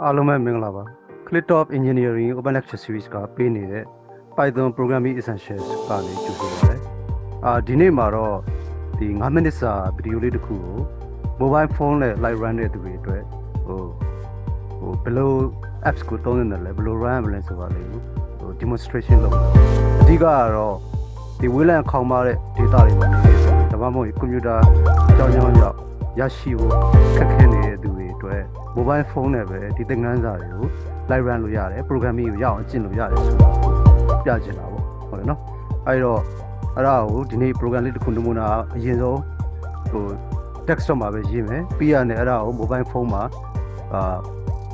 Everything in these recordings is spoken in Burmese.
အားလုံးပဲမင်္ဂလာပါ Click Top Engineering Open Lecture Series ကပေးနေတဲ့ Python Programming Essentials ကနေကြိုဆိုပါရစေဒီနေ့မှာတော့ဒီ9မိနစ်စာဗီဒီယိုလေးတစ်ခုကို mobile phone နဲ့ live run တဲ့သူတွေအတွက်ဘယ်လို apps ကိုသုံးနေတယ်လဲဘယ်လို run မလဲဆိုတာလေးကိုdemonstration လုပ်မယ်အဓိကကတော့ဒီဝေးလံခေါင်းပါတဲ့ data တွေမှာနေဆိုဒါမှမဟုတ် computer ကြောင်းကြောင်းရောက်ရရှိဖို့ခက်ခဲနေတဲ့သူတွေအတွက် mobile phone နဲ့ပဲဒီသင်ခန်းစာတွေကို live run လုပ်ရတယ် programming ကိုရအောင်ကျင့်လို့ရတယ်ဆိုတာကိုပြချင်တာပေါ့ဟုတ်တယ်နော်အဲ့ဒါကိုဒီနေ့ program လေးတစ်ခုနမူနာအရင်ဆုံးdesktop မှာပဲရေးမယ်ပြီးရနဲ့အဲ့ဒါကို mobile phone မှာ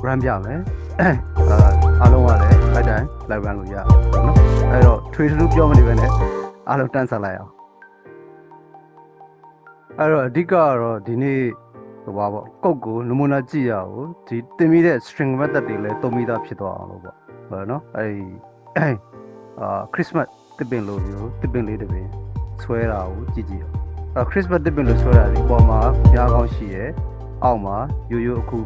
run ပြမယ်အားလုံးကလည်းလိုက်တိုင်း live run လို့ရတယ်နော်အဲ့တော့ trade လို့ပြောမနေပဲနဲ့အားလုံးတန်းဆက်လိုက်အောင်အဲ့တော့အဓိကကတော့ဒီနေ့ပေါ့ကုတ်ကိုနမူနာကြည့်ရအောင်ဒီတင်ပြီးတဲ့ string method တွေလည်းသုံးပြီးသားဖြစ်သွားအောင်လို့ပေါ့ဟုတ်နော်Christmas တစ်ပင်လိုမျိုးတစ်ပင်လေးတစ်ပင်ဆွဲတာကိုကြည့်ကြည့်အောင်Christmas တစ်ပင်လိုဆွဲတာဒီပေါ်မှာကြားကောင်းရှိရဲ့အောက်မှာရိုးရိုးအခု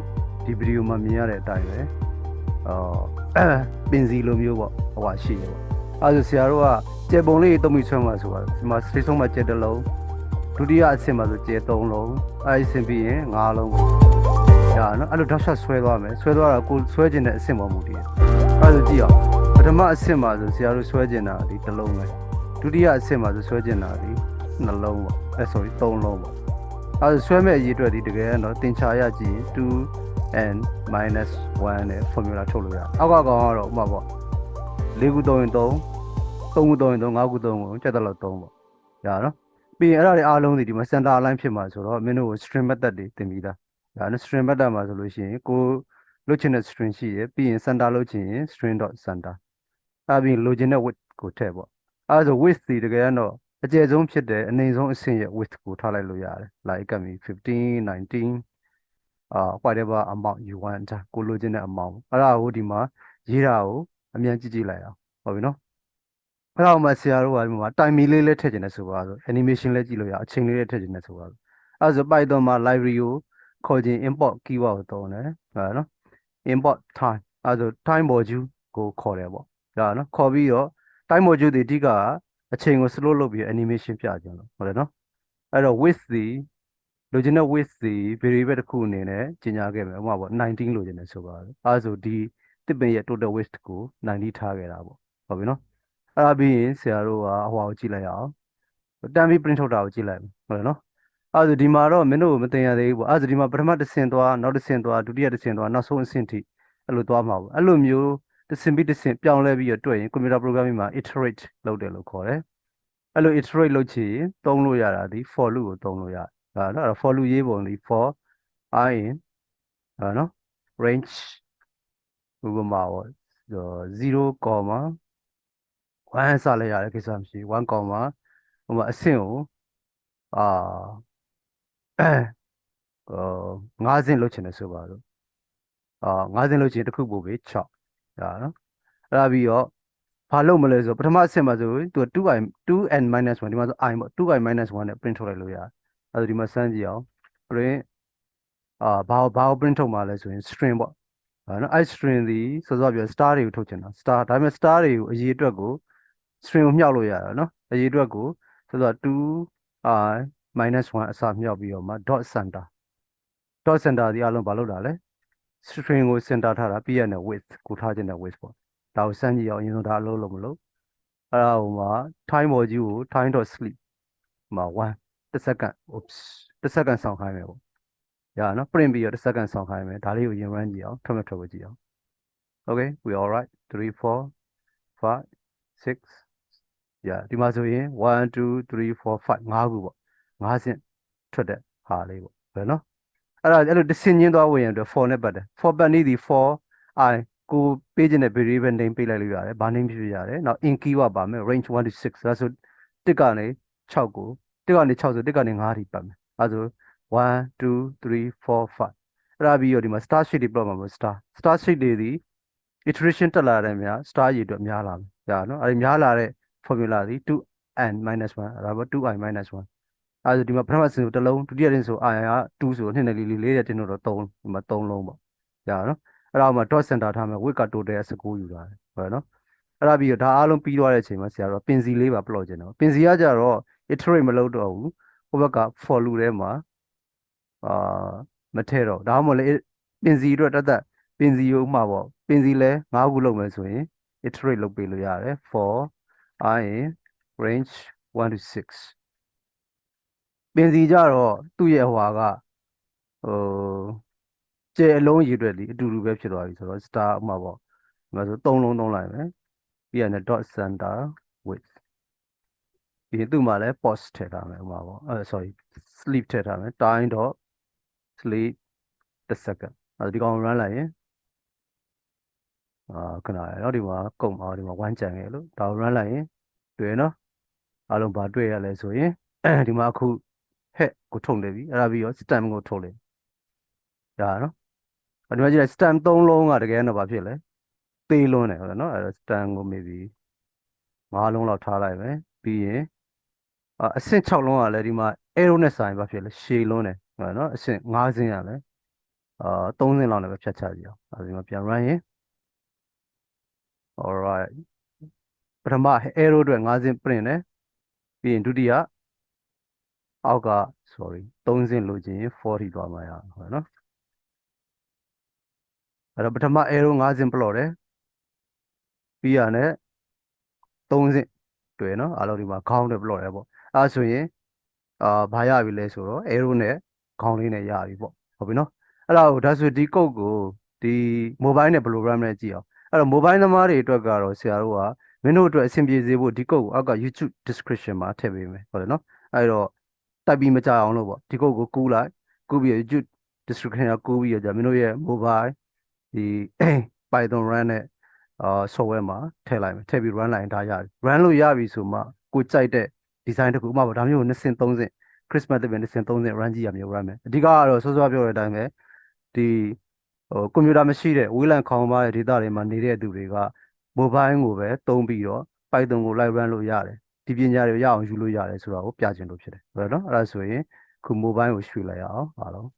ဒီဗီဒီယိုမှာမြင်ရတဲ့အတိုင်းပဲပင်စီလိုမျိုးပေါ့ဟိုဟာရှိရဲ့ပေါ့အဲဒါဆရာတို့ကကျယ်ပုံလေးသုံးပြီးဆွဲမှာဆိုပါဒီမှာစိတ်ဆုံးမှာကျယ်တစ်လုံးဒုတိယအဆင့်မှာဆိုကျယ်3လုံးအဲဒီအဆင့်ပြီးရင်5လုံးပေါ့ရနော်အဲ့လိုတောက်ချက်ဆွဲသွားမယ်ဆွဲသွားတာကိုဆွဲခြင်းတဲ့အဆင့်ပေါ်မူတည်အဲ့ဒါကြည့်အောင်ပထမအဆင့်မှာဆိုဆရာတို့ဆွဲခြင်းတာဒီတစ်လုံးပဲဒုတိယအဆင့်မှာဆိုဆွဲခြင်းတာဒီနှလုံးပေါ့3လုံးပေါ့အဲ့ဒါဆွဲမဲ့အရေးအတွက်ဒီတကယ်တော့သင်္ချာရကြည့်2n - 1နဲ့ formula ထုတ်လို့ရအောက်ကကောင်ကတော့ဥပမာပေါ့4ခု3ရင်3 3ခု3ရင်3 5ခု3ကိုကျက်တော့3ပေါ့ရနော်ပြီးရင်အဲ့ဒါတွေအားလုံးဒီမှာ center align ဖြစ်မှာဆိုတော့မင်းတို့ string method တွေသင်ပြီးသားဒါနဲ့ string method မှာဆိုလို့ရှိရင်ကိုလုပ်ချင်တဲ့ string ရှိရပြီးရင် center လုပ်ချင်ရင် string.center အဲ့ပြီးလိုချင်တဲ့ width ကိုထည့်ပေါ့အဲ့ဒါဆို width ဒီတကယ်တော့အကျယ်ဆုံးဖြစ်တဲ့အနည်းဆုံးအဆင့်ရဲ့ width ကိုထားလိုက်လို့ရတယ် like ကမီ15 19 whatever amount you want ကိုလိုချင်တဲ့ amount အဲ့ဒါကိုဒီမှာရေးတာကိုအမြန်ကြည့်လိုက်အောင်ဟုတ်ပြီနော်အဲ့တော့မှဆရာတို့ကဒီမှာ time လေးထည့်ချင်တယ်ဆိုပါဆို animation လည်းကြည့်လို့ရအချိန်လေးထည့်ချင်တယ်ဆိုပါဆိုအဲ့ဆို Python မှာ library ကိုခေါ်ခြင်း import keyword ကိုသုံးတယ်ဟုတ်နော် import time အဲ့ဆို time module ကိုခေါ်တယ်ပေါ့ဒါနော်ခေါ်ပြီးတော့ time module တွေအဓိကအချိန်ကို slow လုပ်ပြီး animation ပြကြလို့ဟုတ်တယ်နော်အဲ့တော့ width လိုချင်တဲ့ width variable တစ်ခုအနေနဲ့ကြီးညာခဲ့မယ်ဥပမာပေါ့19လိုချင်တယ်ဆိုပါအဲ့ဆိုဒီတစ်ပင်ရဲ့ total width ကို90ထားခဲ့တာပေါ့ဟုတ်ပြီနော်အဲ့ဒါပြီးရင်ဆရာတို့ကဟိုကိုကြည့်လိုက်အောင်တန်းပြီး print ထုတ်တာကိုကြည့်လိုက်ဟုတ်တယ်နော်အဲ့ဒါဒီမှာတော့မင်းတို့မတင်ရသေးဘူးပေါ့အဲ့ဒါဒီမှာပထမတစ်ဆင့်သွားနောက်တစ်ဆင့်သွားဒုတိယတစ်ဆင့်သွားနောက်ဆုံးအဆင့်ထိအဲ့လိုသွားမှာပေါ့အဲ့လိုမျိုးတစ်ဆင့်ပြီးတစ်ဆင့်ပြောင်းလဲပြီးတော့တွေ့ရင် computer programming မှာ iterate လုပ်တယ်လို့ခေါ်တယ်အဲ့လို iterate လုပ်ချင်သုံးလို့ရတာဒီ for loop ကိုသုံးလို့ရတယ်အဲ့တော့ for loop ရေးပုံဒီ for I in နော် range ဥပမာပေါ့0, 1စလိုက်ရတယ်ကိစ္စမရှိ1, ဟိုမှာအဆင့်ကို5ဆင့်လုပ်ချင်တယ်ဆိုပါတော့5ဆင့်လုပ်ချင်တစ်ခုပို့ပြီး6ဒါနော်အဲ့ဒါပြီးတော့ဘာလုပ်မလဲဆိုပထမအဆင့်မှာဆိုသူက 2n - 1ဒီမှာဆို I ပေါ့ 2i - 1နဲ့ print ထုတ်လိုက်လို့ရတယ်အဲ့ဒါဒီမှာစမ်းကြည့်အောင် print ဘာကို print ထုတ်မှာလဲဆိုရင် string ပေါ့နော်အဲ့ string ဒီစောစောပြော star တွေကိုထုတ်ချင်တာ star ဒါပေမဲ့ star တွေကိုအရေးအတွက်ကို string ကိုမြှောက်လို့ရတာနော်အရေးအတွက်ကိုဆိုတော့ 2i - 1အစမြှောက်ပြီးတော့မှ dot center ဒီအလုံးဘာလုပ်တာလဲ string ကို center ထားတာပြီးရတဲ့ width ကိုထားခြင်းတဲ့ width ပေါ့ဒါကိုစမ်းကြည့်အောင်အရင်ဆုံးဒါအလုံးလုံးမလို့အဲ့ဒါဟိုမှာ time module ကို time.sleep မှာ1တစ်စက္ကန့် oops တစ်စက္ကန့်ဆောင်ခိုင်းမယ်ပေါ့ရနော် print ပြီးတော့တစ်စက္ကန့်ဆောင်ခိုင်းမယ်ဒါလေးကိုရင် run ကြည့်အောင်ထွက်ကြည့်အောင် okay we all right 3 4 5 6ဒီမှာဆိုရင်1 2 3 4 5 5ခုပေါ့5ဆင့်ထွက်တဲ့ဟာလေးပေါ့ဘယ်နော်အဲ့လိုတစ်ဆင့်ချင်းသွားဝင်ရတဲ့ for နဲ့ပတ်တယ် for ပတ်နည်းဒီ for I ကိုပေးခြင်းတဲ့ variable name ပေးလိုက်လို့ရတယ်ဘာ name ဖြစ်ရတယ်နောက် in keyword ပါမယ် range 1 to 6ဒါဆို1ကနေ6ကို1ကနေ6ဆို1ကနေ5ထိပတ်မယ်အဲဆို1 2 3 4 5အဲ့ဒါပြီးတော့ဒီမှာ star sheet တွေ plot မှာပေါ့ star sheet တွေဒီ iteration တက်လာတဲ့များ star ရေအတွက်များလာမယ်ဒါနော်အဲ့ဒီများလာတဲ့ formula ဒီ 2n - 1ဒါပေါ့ 2i - 1အဲဆိုဒီမှာပထမဆင့်ဆိုတစ်လုံးဒုတိယဆင့်ဆို I က2ဆို2နဲ့4တဲ့တင်တော့3ဒီမှာ3လုံးပေါ့ဒါနော် အဲ့ဒါမှ dot center ထားမယ် width က total 19ယူတာဟုတ်နော်အဲ့ဒါပြီးတော့ဒါအားလုံးပြီးသွားတဲ့အချိန်မှာဆရာတော့ပင်စီလေးပါပလော့ကျင်တော့ပင်စီကကြတော့ iterate မလုပ်တော့ဘူးဟိုဘက်က for loop ထဲမှာမထည့်တော့ဒါမှမဟုတ်လေပင်စီအတွက်တသက်ပင်စီကိုဥမှာပေါ့ပင်စီလဲ9ခုလုပ်မယ်ဆိုရင် iterate လုပ်ပေးလို့ရတယ် for I in range 1 to 6ပင်စီကြတော့သူ့ရဲ့ဟွာကဟိုကျဲအလုံးရည်အတွက်ဒီအတူတူပဲဖြစ်သွားပြီဆိုတော့ star ဥမှာပေါ့ဒီမှာဆို3လုံးသုံးလိုက်မယ်ပြီးရင် dot center width ပြီးရင်သူ့မှာလည်း post ထည့်ထားမယ်ဥမှာပေါ့sorry sleep ထည့်ထားမယ် time dot sleep တစ်စက္ကန့်ဒီကောင် run လိုက်ရင်ခဏရတော့ဒီမှာကုန်ပါဒီမှာ1ကြံခဲ့လို့ဒါ run လိုက်ရင်တွေ့နော်အားလုံးဘာတွေ့ရလဲဆိုရင်ဒီမှာအခု head ကိုထုတ်နေပြီအဲ့ဒါပြီးတော့ stem ကိုထုတ်လိုက်ဒါနော်ဒီမှာကြည့်လိုက် stem 3လုံးကတကယ်တော့ဘာဖြစ်လဲသေးလွန်းတယ်ဟုတ်လားနော်အဲ့တော့ stem ကို maybe 5လုံးလောက်ထားလိုက်မယ်ပြီးရင်အဆင့်6လုံးကလည်းဒီမှာ arrow နဲ့ဆိုင်ဘာဖြစ်လဲရှည်လွန်းတယ်ဟုတ်လားနော်အဆင့်5ဆင်းရလဲ3ဆင်းလောက်နဲ့ပဲဖြတ်ချကြည့်အောင်ဒီမှာပြန် run ရင် alright ပထမ arrow အတွက်5ဆင်း print တယ်ပြီးရင်ဒုတိယအောက်က sorry 3ဆင်းလိုချင်ရင်40သွားမှာရဟုတ်နော်အဲ့တော့ပထမ arrow 5ဆင်း plot တယ်ပြီးရနဲ့3ဆင့်တွေ့နော်အားလုံးဒီမှာခေါင်းနဲ့ plot တယ်ပေါ့အဲ့ဆိုရင်ဘာရပြီလဲဆိုတော့ arrow နဲ့ခေါင်းလေးနဲ့ရပြီပေါ့ဟုတ်ပြီနော်အဲ့ဒါကိုဒါဆိုဒီ code ကိုဒီ mobile နဲ့ program နဲ့ကြည့်အောင်အဲ့တော့ mobile သမားတွေအတွက်ကတော့ဆရာတို့ကမင်းတို့အတွက်အဆင်ပြေစေဖို့ဒီ code ကိုအောက်က YouTube description မှာထည့်ပေးမယ်ဟုတ်တယ်နော်အဲ့တော့တိုက်ပြီးမကြအောင်လို့ပေါ့ဒီ code ကိုကူးလိုက်ကူးပြီး YouTube description ကကူးပြီးတော့じゃမင်းတို့ရဲ့ mobile ဒီ Python run နဲ့software မှာထည့်လိုက်မယ်ထည့်ပြီး run လိုက်ရင်ဒါရပြီ run လို့ရပြီဆိုမှကိုကြိုက်တဲ့ design တစ်ခုဥပမာဒါမျိုး2ဆင့်3ဆင့် Christmas တစ်ပင်2ဆင့်3ဆင့် run ကြည့်ရမျိုး run မယ်အဓိကကတော့စောစောပြောတဲ့အတိုင်းပဲဒီကွန်ပျူတာမရှိတဲ့ဝေးလံခေါင်ပါတဲ့ data တွေမှာနေတဲ့သူတွေက mobile ကိုပဲသုံးပြီးတော့ Python ကို live run လို့ရတယ်ဒီပညာတွေရအောင်ယူလို့ရတယ်ဆိုတာကိုပြချင်လို့ဖြစ်တယ်ဟုတ်နော်အဲ့ဒါဆိုရင်ခု mobile ကိုရွှေ့လိုက်အောင်အားလုံး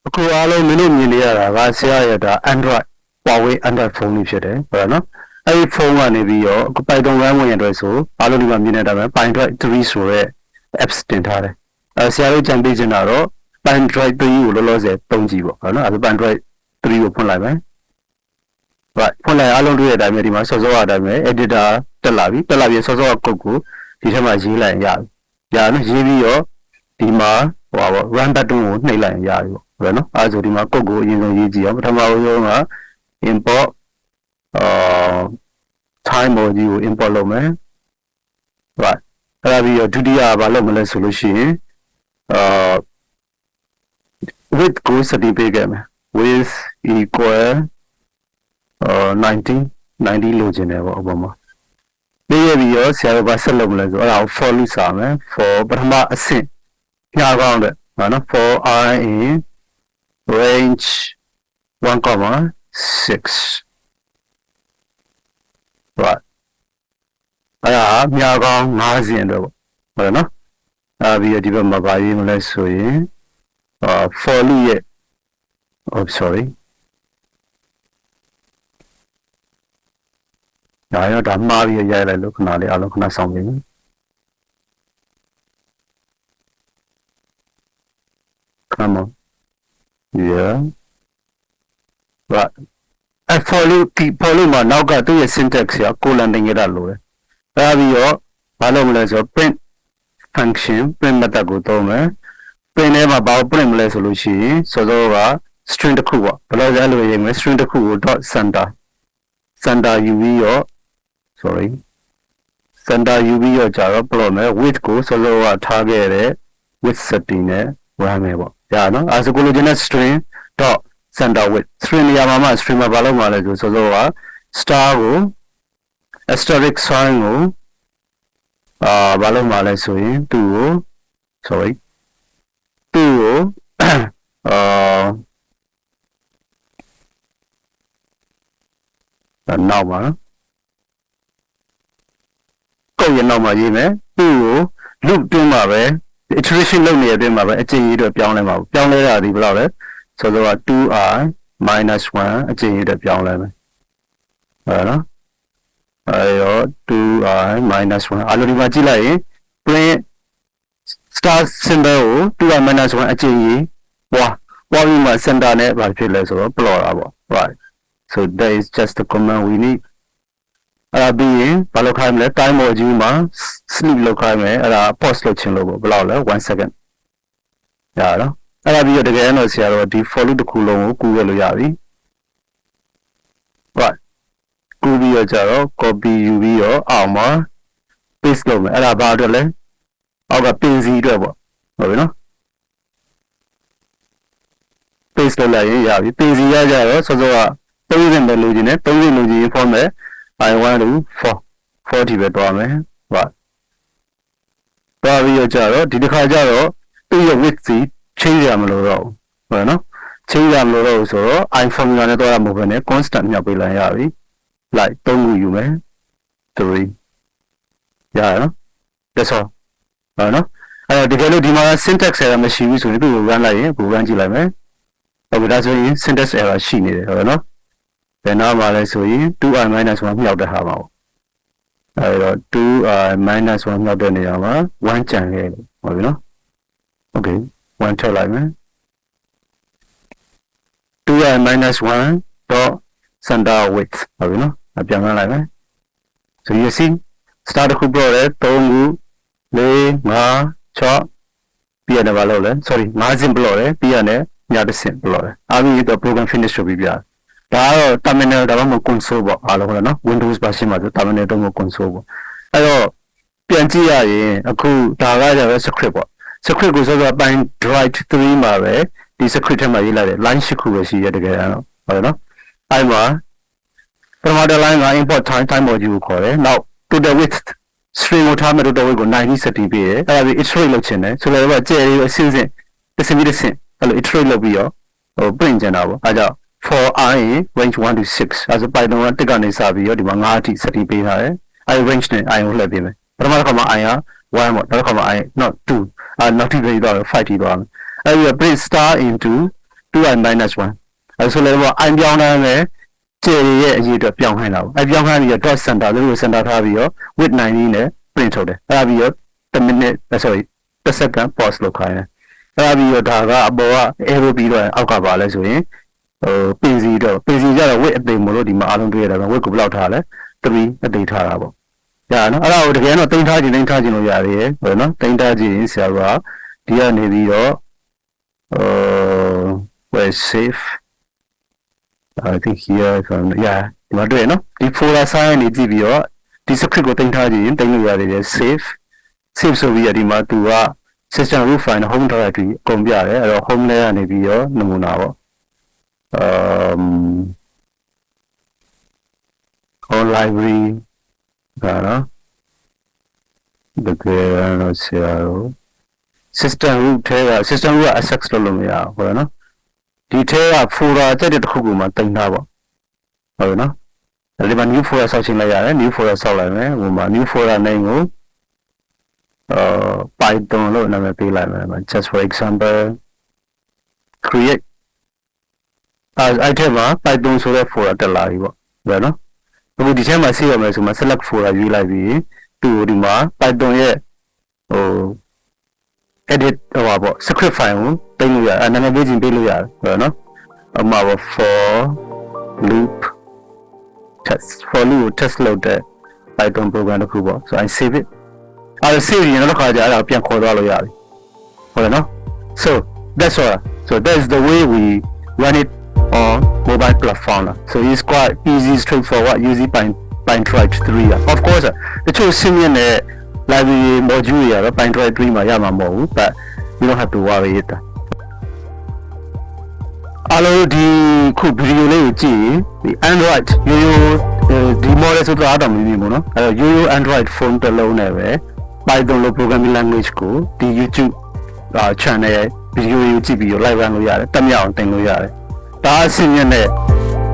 အခုအားလုံးမင်းတို့မြင်နေရတာကဆရာရဲ့ဒါ Android Huawei Android phone လေးဖြစ်တယ်ဟုတ်နော်အဲ့ဒီဖုန်းကနေပြီးတော့ Python run ဝင်ရတဲ့ဆိုအားလုံးဒီမှာမြင်နေတာပဲ Python 3ဆိုရဲ apps တင်ထားတယ်ဆရာတို့ကြံပေးချင်တာတော့ Python 3ကိုလောလောဆယ်သုံးကြည့်ပေါ့ဟုတ်နော်အဲ့ဒါ Python 3ကိုဖွင့်လိုက်မယ်right ဖွင့်လိုက်အားလုံးတွေ့တဲ့အတိုင်းပဲဒီမှာစောစောအတိုင်းပဲ editor တက်လာပြီစောစောက code ကိုဒီထဲမှာရေးလိုက်ရင်ရနော်ရေးပြီးတော့ဒီမှာဟိုပါ run button ကိုနှိပ်လိုက်ရင်ရပြီပေါ့ဟုတ်နော်အဲ့ဒါဆိုဒီမှာ code ကိုအရင်ဆုံးရေးကြည့်အောင်ပထမဆုံးက import time module ကို import လုပ်မယ် right အဲ့ဒါပြီးတော့ဒုတိယကဘာလုပ်မလဲဆိုလို့ရှိရင်width ကို setting ပေးခဲ့မယ် width equal 90လိုချင်တယ်ပေါ့ဥပမာပြီးရပြီးတော့ဆရာတို့ကဆက်လုပ်မလဲဆိုအဲ့ဒါကို for loop စာမယ် for ပထမအဆင့်ညာကောင်းတဲ့နော် for I in range 1,6 right အဲ့ဒါညာကောင်း5ဆင့်တော့ဟုတ်နော်အဲ့ပြီးတော့ဒီဘက်မှာဗာရေးမလဲဆိုရင်for loop ရဲ့ oh sorry ဒါမှားပြီးရိုက်လိုက်လို့ခဏလေးအားလုံးခဏဆောင်နေCome on. Yeah. Right. follow မှာနောက်ကသူ့ရဲ့ syntax ကကိုလန်တင်ရတာလို့ပဲဒါပြီးတော့ဘာလုပ်မလဲဆိုတော့ print function print method ကိုသုံးမယ် print ထဲမှာဘာကို print မလဲဆိုလို့ရှိရင်စောစောက string တစ်ခုပေါ့ဘယ်လိုလဲလို့ရေးမယ် string တစ်ခုကို center ယူပြီးတော့ sorry center ယူပြီးတော့ကြာတော့ plot မယ် width ကိုစောစောကထားခဲ့တဲ့ width setting နဲ့ run မယ်ပေါ့ကြာနော်အဲဆိုကိုလိုချင်တဲ့ string dot center width string နေရာမှာ string မှာဘာလုပ်မှာလဲဆိုစောစောက star ကို asterisk sign ကိုဘာလုပ်မှာလဲဆိုရင်သူ့ကို sorry သူ့ကိုနောက်မှာကိုယ့်ရဲ့နောက်မှာရေးမယ်သူ့ကို loop တွင်းမှာပဲ iteration လုပ်နေတဲ့အတွင်းမှာပဲအကျဉ်းကြီးတော့ပြောင်းလဲမှာပြောင်းလဲတာဒီဘယ်လောက်လဲဆိုတော့ 2i minus 1အကျင့်ရတဲ့ပြောင်းလဲမယ်ဟုတ်နော်အဲရော 2i minus 1အလိုဒီမှာကြည့်လိုက်ရင် print star symbol ကို 2i minus 1အကျင့်ကြီးပွားပြီးမှ center နဲ့ဘာဖြစ်လဲဆိုတော့ plot တာပေါ့ right so that is just the command we need အဲ့ဒါပြီးရင်ဘာလုပ်ခိုင်းမလဲ time module မှာ sleep လုပ်ခိုင်းမယ်အဲ့ဒါ pause လုပ်ချင်လို့ပေါ့ဘယ်လောက်လဲ1 second ရတော့အဲ့ဒါပြီးတော့တကယ်တော့ဆရာတော်ဒီ for loop တစ်ခုလုံးကိုကူးရလို့ရပြီ right ကူးပြီးတော့ကြတော့ copy ယူပြီးတော့အောက်မှာ paste လုပ်မယ်အဲ့ဒါဘာအတွက်လဲအောက်ကပင်စီအတွက်ပေါ့ဟုတ်ပြီနော် paste လုပ်လိုက်ရင်ရပြီပင်စီရကြတော့စောစောက30ပဲလိုချင်တယ်30လိုချင်ရင် format I want to 40ပဲတွားမယ်ဟုတ်တွားပြီးတော့ကြတော့ဒီတစ်ခါကျတော့သူ့ရဲ့ width စီ change ရမလို့တော့ဟုတ်နော် change ရမလို့တော့ဆိုတော့ I formula နဲ့တွားရမှာပဲနဲ့ constant မြောက်ပေးလိုက်ရပြီ like 3ခုယူမယ်3ရရနော် that's all ဟုတ်နော်အဲ့တော့တကယ်လို့ဒီမှာ syntax error မရှိဘူးဆိုရင်သူ့ကို run လိုက်ရင်ကို run ကြည့်လိုက်မယ်ဟုတ်ဒါဆိုရင် syntax error ရှိနေတယ်ဟုတ်နော်ဘယ်နာမှာလဲဆိုရင် 2i minus 1မြောက်တဲ့ဟာပါပေါ့အဲ့တော့ 2i minus 1မြောက်တဲ့နေရာမှာ1ကျန်ခဲ့တယ်ဟုတ်ပြီနော် okay 1ထည့်လိုက်မယ် 2i minus 1 dot center width ဟုတ်ပြီနော်ပြန်မှန်းလိုက်မယ် so you see start တစ်ခုပြတော့3ခု4 5 6ပြီးရတယ်ဘာလို့လဲ sorry 5စင်ပြတော့တယ်ပြီးရတယ်ညတစ်စင်ပြတော့တယ်အားပြီးတော့ program finish လုပ်ပြီးပြဒါကတော့ terminal ဒါမှမဟုတ် console ပေါ့အားလုံးဟုတ်လားနော် Windows version မှာဆို terminal တော့မဟုတ် console ပေါ့အဲ့တော့ပြန်ကြည့်ရရင်အခုဒါကကြတော့ script ပေါ့ script ကိုဆိုတော့ bind drive 3မှာပဲဒီ script ထဲမှာရေးလိုက်တယ် line 8ခုပဲရှိရတကယ်တော့ဟုတ်လားနော်အဲ့မှာပထမတစ် line က import time module ကိုခေါ်တယ်နောက် total width string ကိုထားမယ် total width ကို90 set ပေးတယ်အဲ့ဒါပြီး iterate လုပ်ချင်တယ်ဆိုတော့ကြဲလေးအစင်းစင်းတစ်စင်းပြီးတစ်စင်းအဲ့လို iterate လုပ်ပြီးတော့ဟို print ချင်တာပေါ့အဲ့ကြောင့်for I range 1 to 6 as a Python ကတစ်ကနေစပြီးတော့ဒီမှာ9အထိ set ပေးထားတယ်အဲ့ range နဲ့ I ကိုလှည့်ပေးမယ်ပထမတစ်ခါမှာ I က1ပေါ့နောက်တစ်ခါမှာ I not 2နောက်တစ်ခါတော့5ထိသွားမယ်အဲ့ဒီ print star into 2i minus 1အဲ့ဆိုလည်းပေါ့ I ပြောင်းထားမယ်ကျေရဲ့အရေးအတွက်ပြောင်းခိုင်းတာပေါ့အဲ့ပြောင်းခိုင်းပြီးတော့ dot center လို့ center ထားပြီးတော့ width 90နဲ့ print ထုတ်တယ်အဲ့ဒါပြီးတော့1 minute sorry 1 second pause လုပ်ခိုင်းတယ်အဲ့ဒါပြီးတော့ဒါကအပေါ်က arrow ပြီးတော့အောက်ကပါလဲဆိုရင်ပင်စီကြတော့ width အသိမလို့ဒီမှာအားလုံးတွေ့ရတာပဲ width ကိုဘယ်လောက်ထားလဲ3အသိထားတာပေါ့ရနော်အဲ့ဒါကိုတကယ်တော့တင်ထားခြင်းလို့ရတယ်ဟုတ်နော်တင်ထားခြင်းဆရာကဒီကနေပြီးတော့where safe I think here from yeah ဒီမှာတွေ့နော်ဒီ folder sign နေကြည့်ပြီးတော့ဒီ script ကိုတင်ထားခြင်းတင်လို့ရတယ် save ဆိုပြီးတော့ဒီမှာသူက system root file home directory အကုန်ပြတယ်အဲ့တော့ home ထဲကနေပြီးတော့နမူနာပေါ့on library ဒါနော်တကယ်တော့ဆရာတို့ system root ထဲက system root က access လုပ်လို့မရဘူးဟုတ်နော်ဒီထဲက folder တက်တဲ့တစ်ခုကိုမှတင်ထားပေါ့ဟုတ်နော်ဒီမှာ new folder ဆောက်ချင်လိုက်ရတယ် new folder ဆောက်လိုက်မယ်ဟိုမှာ new folder name ကိုPython လို့နာမည်ပေးလိုက်မယ် just for example createအဲ့ထဲမှာ Python ဆိုတဲ့ folder တက်လာပြီပေါ့ဟုတ်နော်အခုဒီထဲမှာဆက်ရမယ်ဆိုမှ select folder ရွေးလိုက်ပြီးသူ့ဒီမှာ Python ရဲ့ဟို edit ဟိုပါပေါ့ script file ကိုတင်လို့ရတယ်နာမည်ပေးခြင်းပေးလို့ရတယ်ဟုတ်နော်အမှာပေါ့ for loop test လုပ်တဲ့ Python program တစ်ခုပေါ့ so I save it I save ရင်တော့ခါကြအဲ့ဒါပြန်ခေါ်သွားလို့ရတယ်ဟုတ်နော် so that's all so that's the way we run it on mobile platform so it's quite easy straightforward using Python 3 of course တချို့ similar နဲ့ library module ရတော့ Python 3မှာရမှာမဟုတ်ဘူး but you don't have to worry it အားလုံးဒီခုဗီဒီယိုလေးကိုကြည့်ဒီ Android ရိုးရိုးဒီ model ဆိုတာတော့မမြင်ဘူးเนาะအဲ့တော့ရိုးရိုး Android phone တစ်လုံးနဲ့ပဲ Python လို့ programming language ကိုဒီ YouTube channel ဗီဒီယိုကိုကြည့်ပြီးတော့ live run လုပ်ရတယ်တက်မြောက်အောင်သင်လို့ရတယ်ဒါအဆင့်မြင့်တဲ့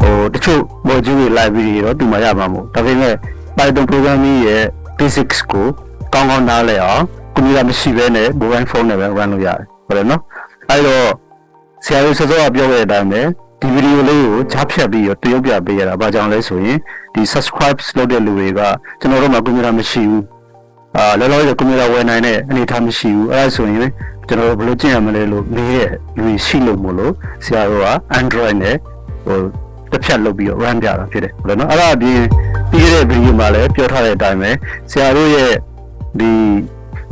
ဟိုတချို့ module တွေ library တွေတော့ဒီမှာရမှာမဟုတ်ဒါပေမဲ့ Python programming ရဲ့ basics ကိုကောင်းကောင်းနားလည်အောင်ကွန်ပျူတာမရှိဘဲနဲ့ mobile phone နဲ့ပဲ run လုပ်ရတယ်ဟုတ်တယ်နော်အဲ့တော့ဆရာတို့စောစောကပြောခဲ့တဲ့အတိုင်းပဲ ဒီဗီဒီယိုလေးကိုကြားဖြတ်ပြီးတော့တရုပ်ပြပေးရတာဘာကြောင့်လဲဆိုရင်ဒီ subscribe လုပ်တဲ့လူတွေကကျွန်တော်တို့မှာကွန်ပျူတာမရှိဘူးလောလောဆယ်ကွန်ပျူတာဝယ်နိုင်တဲ့အနေအထားမရှိဘူးအဲ့ဒါဆိုရင်ကျွန်တော်တို့ဘယ်လိုကျင့်ရမလဲလို့မေးတဲ့လူရှိလို့မို့လို့ဆရာတို့က Android နဲ့တစ်ဖြတ်လုပ်ပြီးတော့ run ပြတာဖြစ်တယ်ဟုတ်လားနော်အဲ့ဒါအပြင်ပြီးခဲ့တဲ့ဗီဒီယိုမှာလည်းပြောထားတဲ့အတိုင်းပဲဆရာတို့ရဲ့ဒီ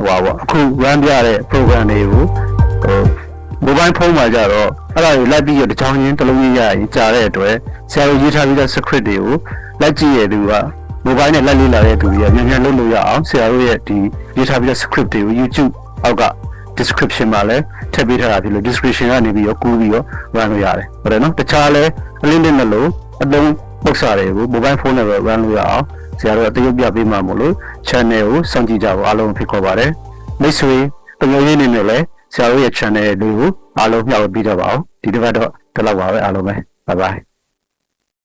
အခု run ပြတဲ့ program တွေကိုmobile phone မှာကြတော့အဲ့ဒါကိုလိုက်ပြီးတော့တချောင်းချင်းတစ်လုံးကြီးရရင်ကြာတဲ့အတွက်ဆရာတို့ရေးထားပြီးတဲ့ script တွေကိုလိုက်ကြည့်ရသူက mobile နဲ့လိုက်လေ့လာတဲ့သူတွေကမြန်မြန်လုပ်လို့ရအောင်ဆရာတို့ရဲ့ဒီရေးထားပြီးတဲ့ script တွေကို YouTube အောက်က description မှာလည်းထည့်ပေးထားတာဖြစ်လို့ description ကနေပြီးတော့ကူးပြီးတော့ run လို့ရတယ်ဟုတ်တယ်နော်တခြားလဲအလင်းနဲ့လို့အသုံးပုတ်စာတွေကို mobile phone နဲ့ပဲ run လို့ရအောင်ဆရာတို့အတရုပ်ပြပေးမှာမို့လို့ channel ကိုစောင့်ကြည့်ကြဖို့အားလုံးဖိတ်ခေါ်ပါတယ်မိတ်ဆွေတမျိုးရင်းနေနဲ့လည်းဆရာတို့ရဲ့ channel လေးကိုအားလုံးမျှဝေပေးကြပါအောင်ဒီတစ်ပတ်တော့ဒီလောက်ပါပဲအားလုံးပဲ bye bye